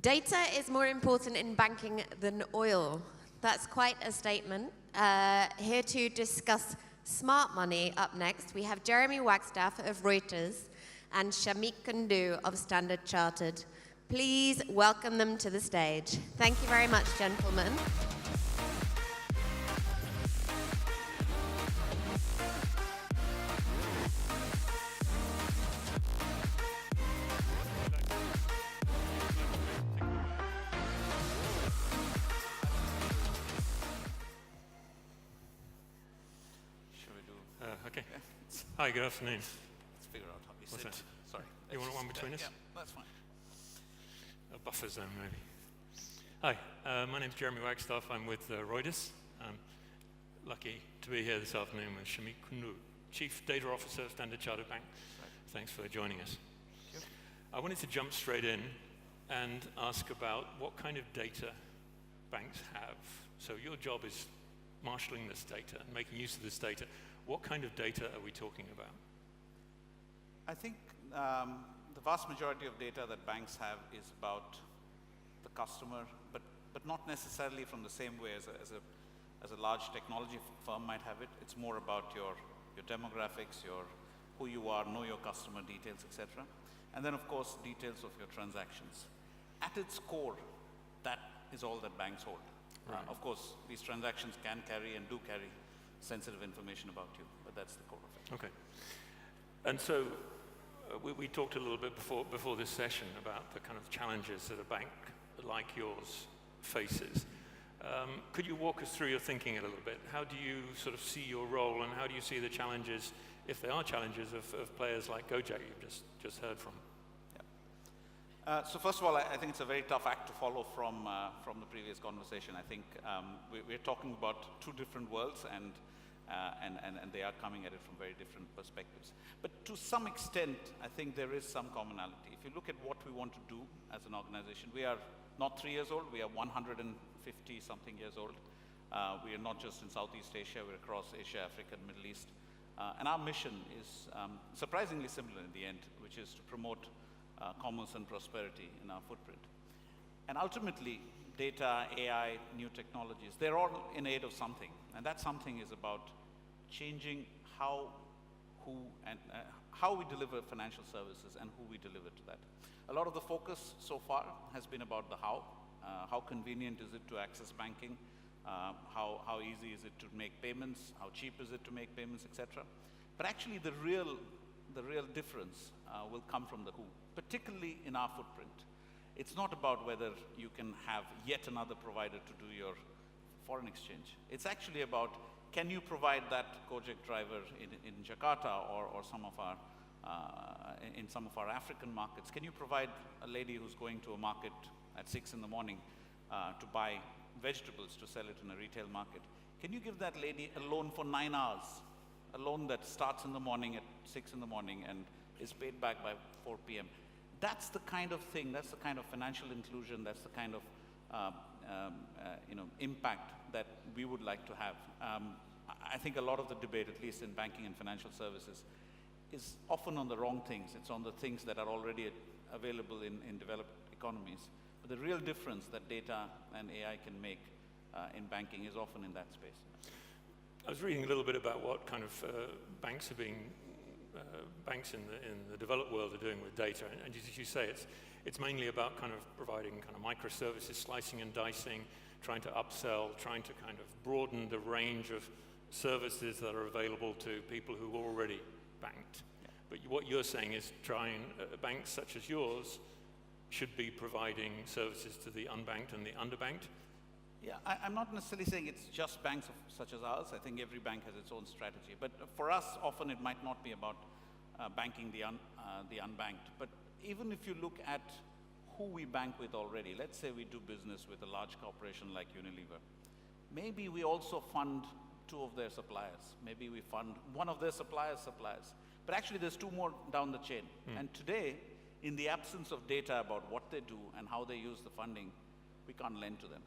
Data is more important in banking than oil. That's quite a statement. Here to discuss smart money up next, we have Jeremy Wagstaff of Reuters and Shameek Kundu of Standard Chartered. Please welcome them to the stage. Thank you very much, gentlemen. Okay. Hi, good afternoon. Let's figure out how we What's sit. that? Sorry. You want one between us? Yeah, that's fine. A buffer zone, maybe. Hi, my name's Jeremy Wagstaff. I'm with Reuters. I'm lucky to be here this afternoon with Shameek Kundu, Chief Data Officer of Standard Chartered Bank. Right. Thanks for joining us. Thank you. I wanted to jump straight in and ask about what kind of data banks have. So your job is marshalling this data and making use of this data. What kind of data are we talking about? I think the vast majority of data that banks have is about the customer, but not necessarily from the same way as a large technology firm might have it. It's more about your demographics, who you are, know your customer details, etc. And then, of course, details of your transactions. At its core, that is all that banks hold. Right. Of course, these transactions can carry and do carry sensitive information about you, but that's the core of it. Okay. And so we talked a little bit before this session about the kind of challenges that a bank like yours faces. Could you walk us through your thinking a little bit? How do you sort of see your role, and how do you see the challenges, if there are challenges, of players like Gojek you've just heard from? Yeah. So first of all, I think it's a very tough act to follow from the previous conversation. I think we're talking about two different worlds, and they are coming at it from very different perspectives. But to some extent, I think there is some commonality. If you look at what we want to do as an organization, we are not 3 years old, we are 150-something years old. We are not just in Southeast Asia, we're across Asia, Africa, and Middle East. And our mission is surprisingly similar in the end, which is to promote commerce and prosperity in our footprint. And ultimately, data, AI, new technologies, they're all in aid of something. And that something is about changing how we deliver financial services and who we deliver to that. A lot of the focus so far has been about the how. How convenient is it to access banking? How easy is it to make payments? How cheap is it to make payments, etc. But actually, the real difference will come from the who, particularly in our footprint. It's not about whether you can have yet another provider to do your foreign exchange. It's actually about, can you provide that Gojek driver in Jakarta or some of our in some of our African markets? Can you provide a lady who's going to a market at 6 in the morning to buy vegetables to sell it in a retail market? Can you give that lady a loan for 9 hours? A loan that starts in the morning at 6 in the morning and is paid back by 4 p.m. That's the kind of thing, that's the kind of financial inclusion, that's the kind of impact that we would like to have. I think a lot of the debate, at least in banking and financial services, is often on the wrong things. It's on the things that are already available in developed economies. But the real difference that data and AI can make in banking is often in that space. I was reading a little bit about what kind of banks in the developed world are doing with data, and as you say, it's mainly about kind of providing kind of microservices, slicing and dicing, trying to upsell, trying to kind of broaden the range of services that are available to people who are already banked. Yeah. But what you're saying is banks such as yours should be providing services to the unbanked and the underbanked. Yeah, I'm not necessarily saying it's just banks such as ours. I think every bank has its own strategy. But for us, often it might not be about banking the unbanked. But even if you look at who we bank with already, let's say we do business with a large corporation like Unilever. Maybe we also fund 2 of their suppliers. Maybe we fund one of their suppliers. But actually there's 2 more down the chain. And today, in the absence of data about what they do and how they use the funding, we can't lend to them.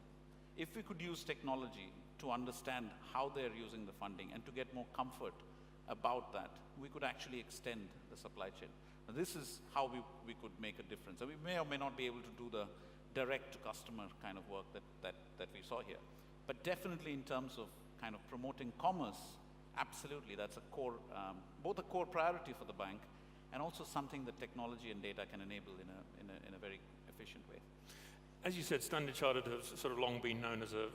If we could use technology to understand how they're using the funding and to get more comfort about that, we could actually extend the supply chain. Now, this is how we could make a difference. And we may or may not be able to do the direct-to-customer kind of work that we saw here. But definitely in terms of kind of promoting commerce, absolutely, that's a core, both a core priority for the bank and also something that technology and data can enable in a very efficient way. As you said, Standard Chartered has sort of long been known as a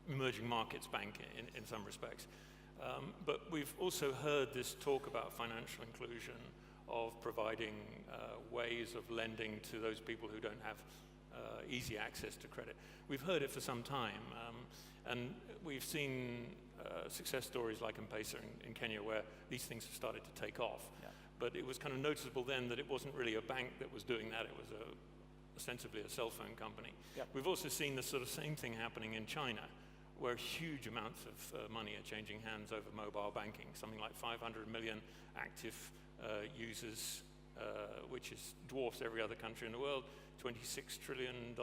emerging markets bank in some respects. But we've also heard this talk about financial inclusion, of providing ways of lending to those people who don't have easy access to credit. We've heard it for some time, and we've seen success stories like M-Pesa in Kenya where these things have started to take off. Yeah. But it was kind of noticeable then that it wasn't really a bank that was doing that, it was ostensibly a cell phone company. Yeah. We've also seen the sort of same thing happening in China, where huge amounts of money are changing hands over mobile banking, something like 500 million active users, which dwarfs every other country in the world, $26 trillion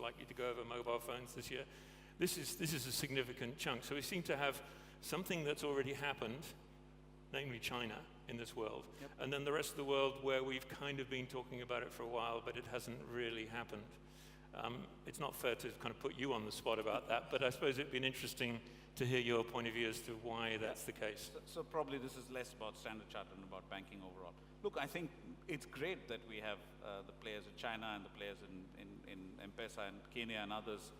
likely to go over mobile phones this year. This is a significant chunk. So we seem to have something that's already happened, namely China, in this world. Yep. And then the rest of the world where we've kind of been talking about it for a while, but it hasn't really happened. It's not fair to kind of put you on the spot about that, but I suppose it'd been interesting to hear your point of view as to why that's the case. So probably this is less about Standard Chartered and about banking overall. Look, I think it's great that we have the players in China and the players in M-Pesa and Kenya and others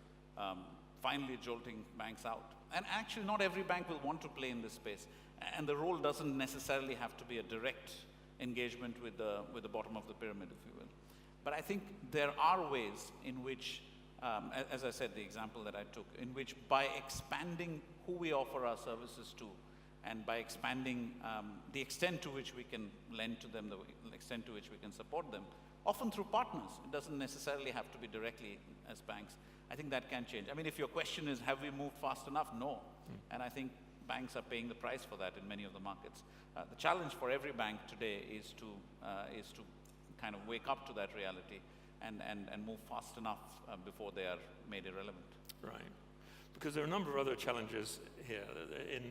finally jolting banks out. And actually not every bank will want to play in this space. And the role doesn't necessarily have to be a direct engagement with the bottom of the pyramid, if you will. But I think there are ways in which, as I said, the example that I took, in which by expanding who we offer our services to, and by expanding the extent to which we can lend to them, the extent to which we can support them, often through partners. It doesn't necessarily have to be directly as banks. I think that can change. I mean, if your question is, have we moved fast enough? No. And I think banks are paying the price for that in many of the markets. The challenge for every bank today is to kind of wake up to that reality and move fast enough before they are made irrelevant. Right. Because there are a number of other challenges here.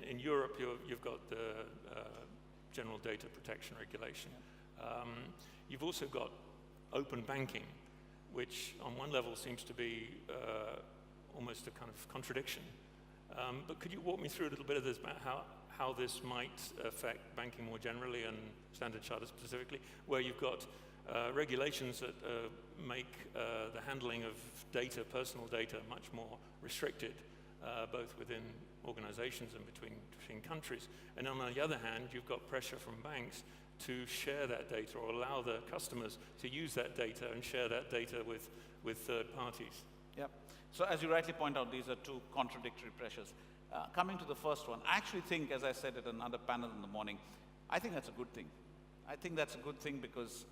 In Europe, you've got the General Data Protection Regulation. You've also got open banking, which on one level seems to be almost a kind of contradiction. But could you walk me through a little bit of this, about how this might affect banking more generally and Standard Chartered specifically, where you've got regulations that make the handling of data, personal data, much more restricted, both within organizations and between countries. And on the other hand, you've got pressure from banks to share that data or allow the customers to use that data and share that data with third parties. Yep. So as you rightly point out, these are two contradictory pressures. Coming to the first one, I actually think, as I said at another panel in the morning, I think that's a good thing. I think that's a good thing because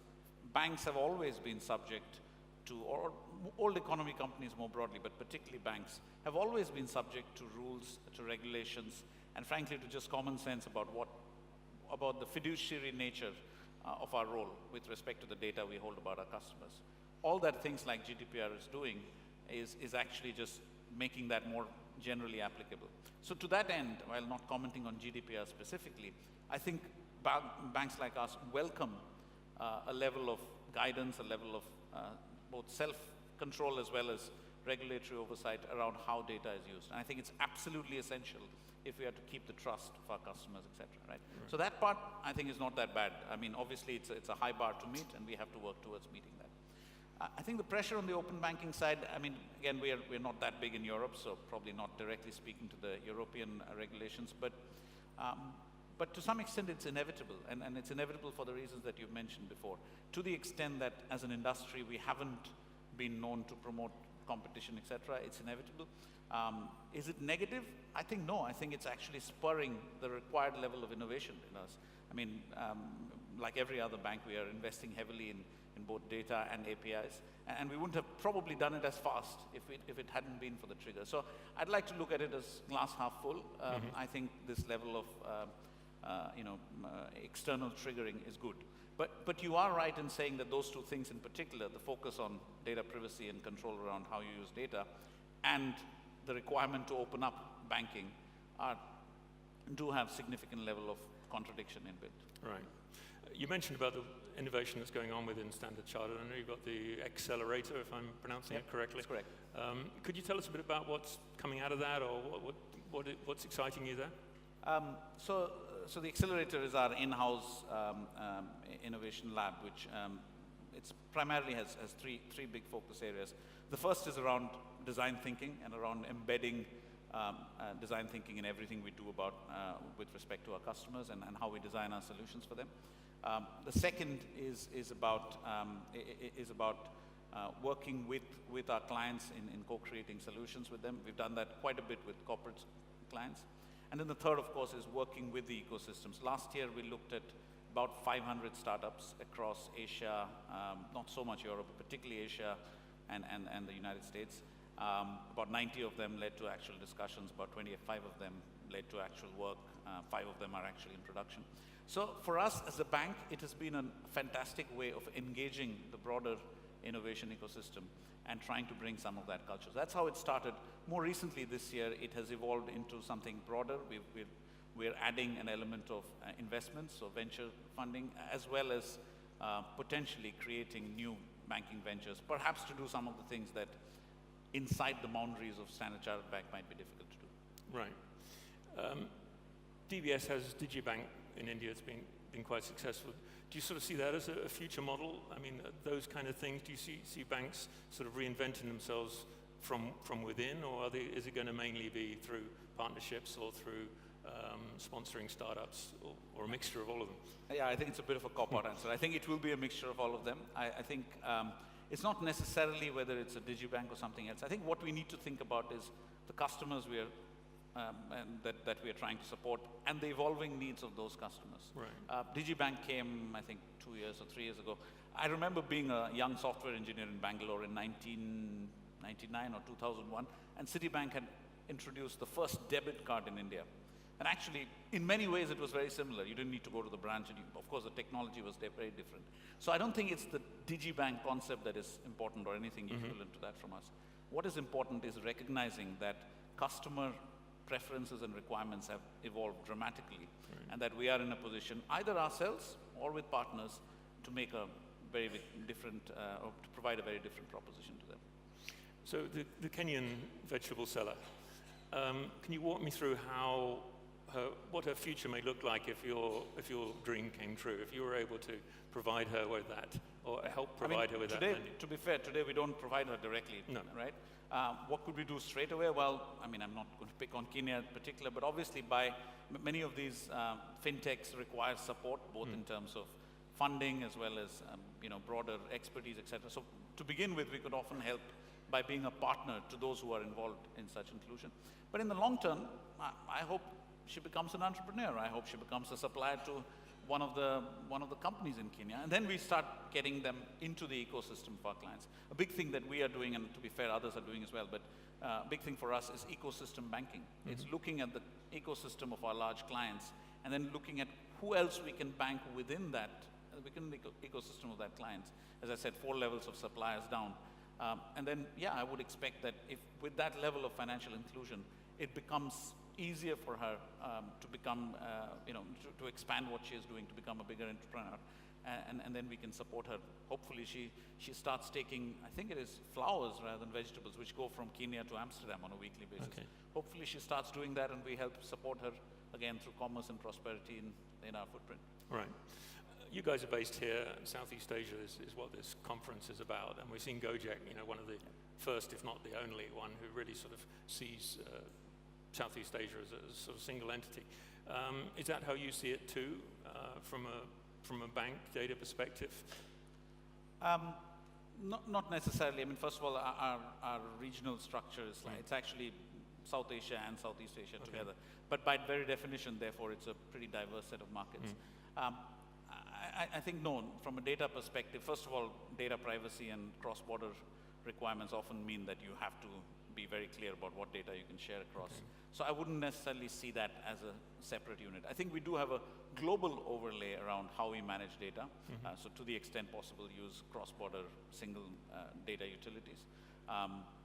banks have always been subject to, or old economy companies more broadly, but particularly banks, have always been subject to rules, to regulations, and frankly to just common sense about the fiduciary nature of our role with respect to the data we hold about our customers. All that things like GDPR is doing is actually just making that more generally applicable. So to that end, while not commenting on GDPR specifically, I think banks like us welcome a level of guidance, a level of both self-control as well as regulatory oversight around how data is used. And I think it's absolutely essential if we are to keep the trust of our customers, etc. Right? So that part, I think, is not that bad. I mean, obviously, it's a high bar to meet, and we have to work towards meeting that. I think the pressure on the open banking side, I mean, again, we're not that big in Europe, so probably not directly speaking to the European regulations, but to some extent it's inevitable, and it's inevitable for the reasons that you've mentioned before. To the extent that as an industry we haven't been known to promote competition, etc., it's inevitable. Is it negative? I think no. I think it's actually spurring the required level of innovation in us. I mean, like every other bank, we are investing heavily in both data and APIs, and we wouldn't have probably done it as fast if it hadn't been for the trigger. So I'd like to look at it as glass half full. I think this level of external triggering is good. But you are right in saying that those two things in particular, the focus on data privacy and control around how you use data, and the requirement to open up banking, do have significant level of contradiction inbuilt. Right. You mentioned about the innovation that's going on within Standard Chartered. I know you've got the accelerator, if I'm pronouncing it correctly. That's correct. Could you tell us a bit about what's coming out of that, or what's exciting you there? So the accelerator is our in-house innovation lab, which it's primarily has three big focus areas. The first is around design thinking and around embedding design thinking in everything we do about with respect to our customers and how we design our solutions for them. The second is about working with our clients in co-creating solutions with them. We've done that quite a bit with corporate clients. And then the third, of course, is working with the ecosystems. Last year, we looked at about 500 startups across Asia, not so much Europe, but particularly Asia and the United States. About 90 of them led to actual discussions, about 25 of them led to actual work, 5 of them are actually in production. So for us as a bank, it has been a fantastic way of engaging the broader innovation ecosystem and trying to bring some of that culture. That's how it started. More recently this year, it has evolved into something broader. We're adding an element of investments, so venture funding, as well as potentially creating new banking ventures, perhaps to do some of the things that inside the boundaries of Standard Chartered Bank might be difficult to do. Right. DBS has Digibank in India. It's been quite successful. Do you sort of see that as a future model? I mean, those kind of things. Do you see banks sort of reinventing themselves from within, or is it going to mainly be through partnerships or through sponsoring startups, or a mixture of all of them? Yeah, I think it's a bit of a cop-out answer. I think it will be a mixture of all of them. I think it's not necessarily whether it's a digibank or something else. I think what we need to think about is the customers that we are trying to support and the evolving needs of those customers. Right. Digibank came, I think, 2 years or 3 years ago. I remember being a young software engineer in Bangalore in 1999 or 2001, and Citibank had introduced the first debit card in India. And actually, in many ways, it was very similar. You didn't need to go to the branch, and of course, the technology was very different. So I don't think it's the Digibank concept that is important or anything equivalent to that from us. What is important is recognizing that customer preferences and requirements have evolved dramatically, and that we are in a position, either ourselves or with partners, to make a very different, or to provide a very different proposition to them. So the Kenyan vegetable seller, can you walk me through what her future may look like if your dream came true, if you were able to provide her with that, or help provide her with today, that? To be fair, today we don't provide her directly, no. Right? What could we do straight away? Well, I mean, I'm not going to pick on Kenya in particular, but obviously many of these fintechs require support, both in terms of funding as well as broader expertise, etc. So to begin with, we could often help by being a partner to those who are involved in such inclusion. But in the long term, I hope she becomes an entrepreneur. I hope she becomes a supplier to one of the companies in Kenya, and then we start getting them into the ecosystem for our clients. A big thing that we are doing, and to be fair, others are doing as well, but a big thing for us is ecosystem banking. It's looking at the ecosystem of our large clients, and then looking at who else we can bank within that, within the ecosystem of that clients. As I said, 4 levels of suppliers down. And then, yeah, I would expect that if with that level of financial inclusion, it becomes easier for her to become, to expand what she is doing, to become a bigger entrepreneur. And then we can support her. Hopefully she starts taking, I think it is flowers rather than vegetables, which go from Kenya to Amsterdam on a weekly basis. Okay. Hopefully she starts doing that, and we help support her, again, through commerce and prosperity in our footprint. Right. You guys are based here. Southeast Asia is what this conference is about, and we've seen Gojek, one of the first, if not the only one, who really sort of sees Southeast Asia as a sort of single entity. Is that how you see it too, from a bank data perspective? Not necessarily. I mean, first of all, our regional structure is like, it's actually South Asia and Southeast Asia together. But by very definition, therefore, it's a pretty diverse set of markets. I think, no, from a data perspective, first of all, data privacy and cross-border requirements often mean that you have to be very clear about what data you can share across. So I wouldn't necessarily see that as a separate unit. I think we do have a global overlay around how we manage data. So to the extent possible, use cross-border single data utilities.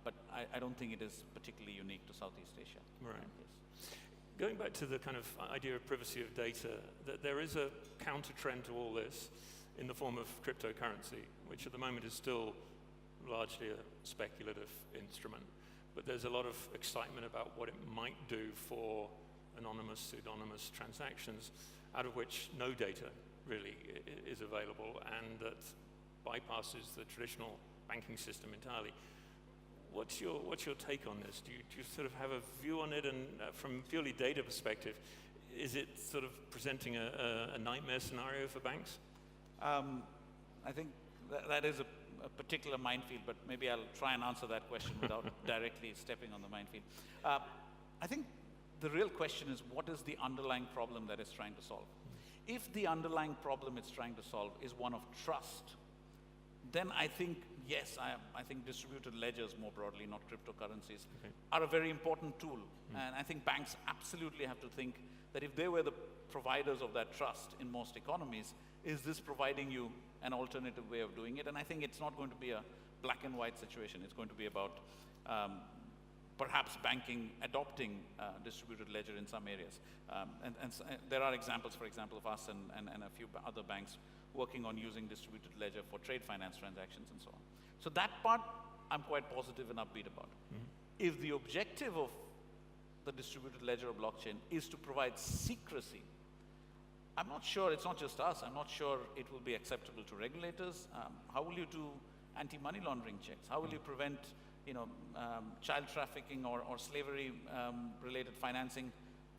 But I don't think it is particularly unique to Southeast Asia. Right. Yes. Going back to the kind of idea of privacy of data, that there is a counter trend to all this in the form of cryptocurrency, which at the moment is still largely a speculative instrument. But there's a lot of excitement about what it might do for anonymous, pseudonymous transactions, out of which no data really is available, and that bypasses the traditional banking system entirely. What's your take on this? Do you sort of have a view on it? And from a purely data perspective, is it sort of presenting a nightmare scenario for banks? I think that is a particular minefield, but maybe I'll try and answer that question without directly stepping on the minefield. I think the real question is, what is the underlying problem that it's trying to solve? If the underlying problem it's trying to solve is one of trust, then I think, yes, I think distributed ledgers more broadly, not cryptocurrencies, are a very important tool. And I think banks absolutely have to think that if they were the providers of that trust in most economies, is this providing you an alternative way of doing it? And I think it's not going to be a black and white situation. It's going to be about perhaps banking adopting distributed ledger in some areas. And there are examples, for example, of us and a few other banks working on using distributed ledger for trade finance transactions and so on. So that part, I'm quite positive and upbeat about. If the objective of the distributed ledger or blockchain is to provide secrecy, I'm not sure, it's not just us, I'm not sure it will be acceptable to regulators. How will you do anti-money laundering checks? How will you prevent child trafficking or slavery related financing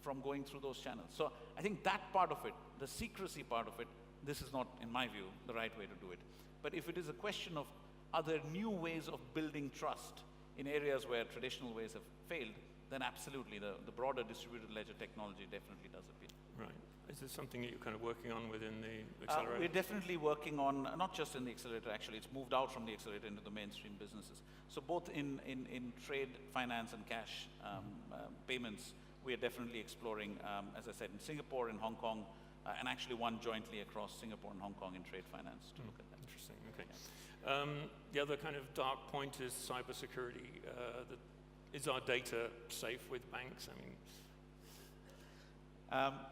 from going through those channels? So I think that part of it, the secrecy part of it, this is not, in my view, the right way to do it. But if it is a question of are there new ways of building trust in areas where traditional ways have failed, then absolutely, the broader distributed ledger technology definitely does appeal. Right. Is this something that you're kind of working on within the accelerator? We're definitely working on, not just in the accelerator actually, it's moved out from the accelerator into the mainstream businesses. So both in trade, finance and cash payments, we are definitely exploring, as I said, in Singapore, in Hong Kong, and actually one jointly across Singapore and Hong Kong in trade finance to look at that. Interesting, okay. Yeah. The other kind of dark point is cybersecurity. Is our data safe with banks? I mean,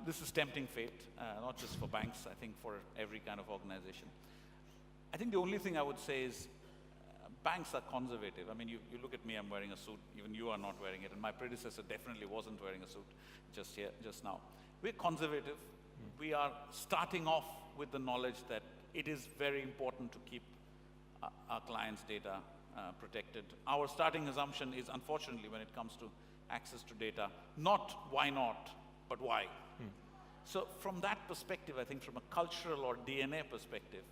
this is tempting fate, not just for banks, I think for every kind of organization. I think the only thing I would say is banks are conservative. I mean, you look at me, I'm wearing a suit, even you are not wearing it, and my predecessor definitely wasn't wearing a suit just now. We're conservative. We are starting off with the knowledge that it is very important to keep our clients' data protected. Our starting assumption is, unfortunately, when it comes to access to data, not why not, but why. So from that perspective, I think from a cultural or DNA perspective,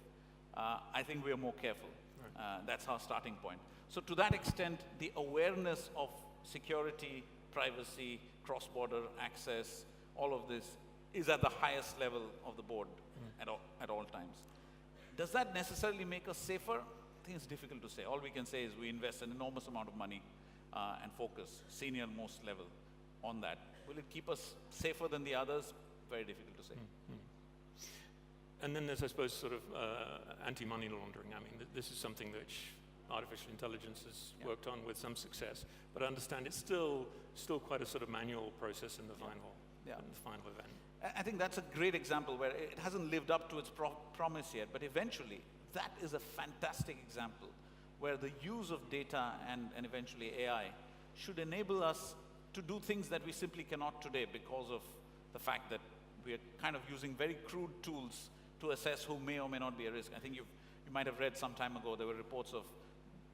I think we are more careful. That's our starting point. So to that extent, the awareness of security, privacy, cross-border access, all of this is at the highest level of the board at all times. Does that necessarily make us safer? I think it's difficult to say. All we can say is we invest an enormous amount of money and focus, senior most level, on that. Will it keep us safer than the others? Very difficult to say. And then there's, I suppose, sort of anti-money laundering. I mean, this is something that artificial intelligence has worked on with some success, but I understand it's still quite a sort of manual process in the final event. I think that's a great example where it hasn't lived up to its promise yet, but eventually that is a fantastic example where the use of data and eventually AI should enable us to do things that we simply cannot today because of the fact that we are kind of using very crude tools to assess who may or may not be a risk. I think you might have read some time ago, there were reports of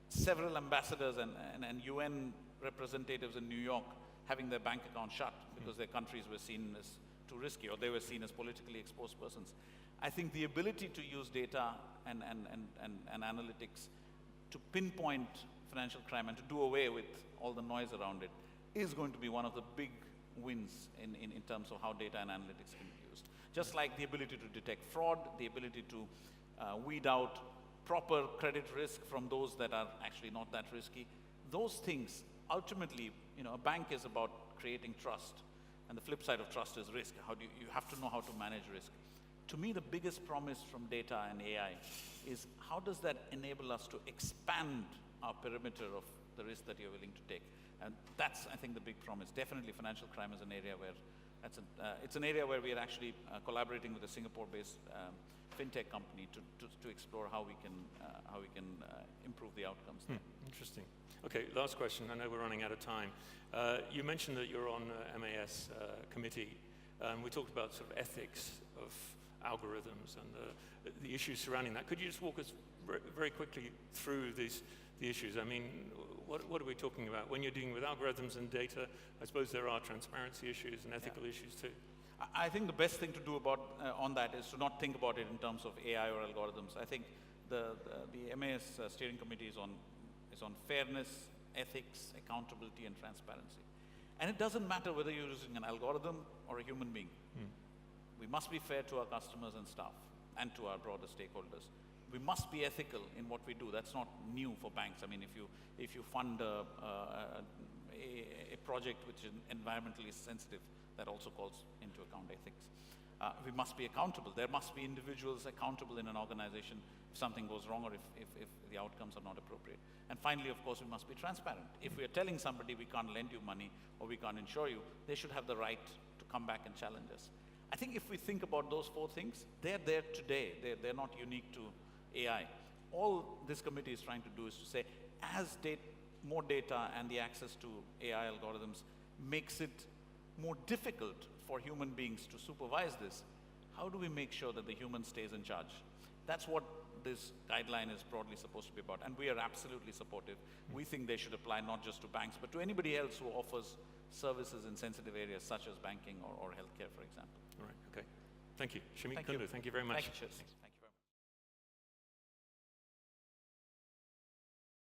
several ambassadors and UN representatives in New York having their bank account shut because their countries were seen as too risky, or they were seen as politically exposed persons. I think the ability to use data and analytics to pinpoint financial crime and to do away with all the noise around it is going to be one of the big wins in terms of how data and analytics can be used. Just like the ability to detect fraud, the ability to weed out proper credit risk from those that are actually not that risky. Those things, ultimately, a bank is about creating trust. And the flip side of trust is risk. You have to know how to manage risk. To me, the biggest promise from data and AI is how does that enable us to expand our perimeter of the risk that you're willing to take? And that's, I think, the big promise. Definitely financial crime is an area where, it's an area where we are actually collaborating with a Singapore-based fintech company to explore how we can improve the outcomes there. Interesting. Okay, last question. I know we're running out of time. You mentioned that you're on MAS committee. We talked about sort of ethics of algorithms and the issues surrounding that. Could you just walk us very quickly through the issues? I mean, what are we talking about? When you're dealing with algorithms and data, I suppose there are transparency issues and ethical issues too. I think the best thing to do on that is to not think about it in terms of AI or algorithms. I think the MAS steering committee is on fairness, ethics, accountability, and transparency. And it doesn't matter whether you're using an algorithm or a human being. We must be fair to our customers and staff and to our broader stakeholders. We must be ethical in what we do. That's not new for banks. I mean, if you fund a project which is environmentally sensitive, that also calls into account ethics. We must be accountable. There must be individuals accountable in an organization if something goes wrong or if the outcomes are not appropriate. And finally, of course, we must be transparent. If we are telling somebody we can't lend you money or we can't insure you, they should have the right to come back and challenge us. I think if we think about those 4 things, they're there today. They're not unique to AI. All this committee is trying to do is to say, as more data and the access to AI algorithms makes it more difficult for human beings to supervise this, how do we make sure that the human stays in charge? That's what this guideline is broadly supposed to be about, and we are absolutely supportive. We think they should apply not just to banks, but to anybody else who offers services in sensitive areas such as banking or healthcare, for example. All right, okay. Thank you. Shameek, Kundu, thank you very much. Thank you. Cheers.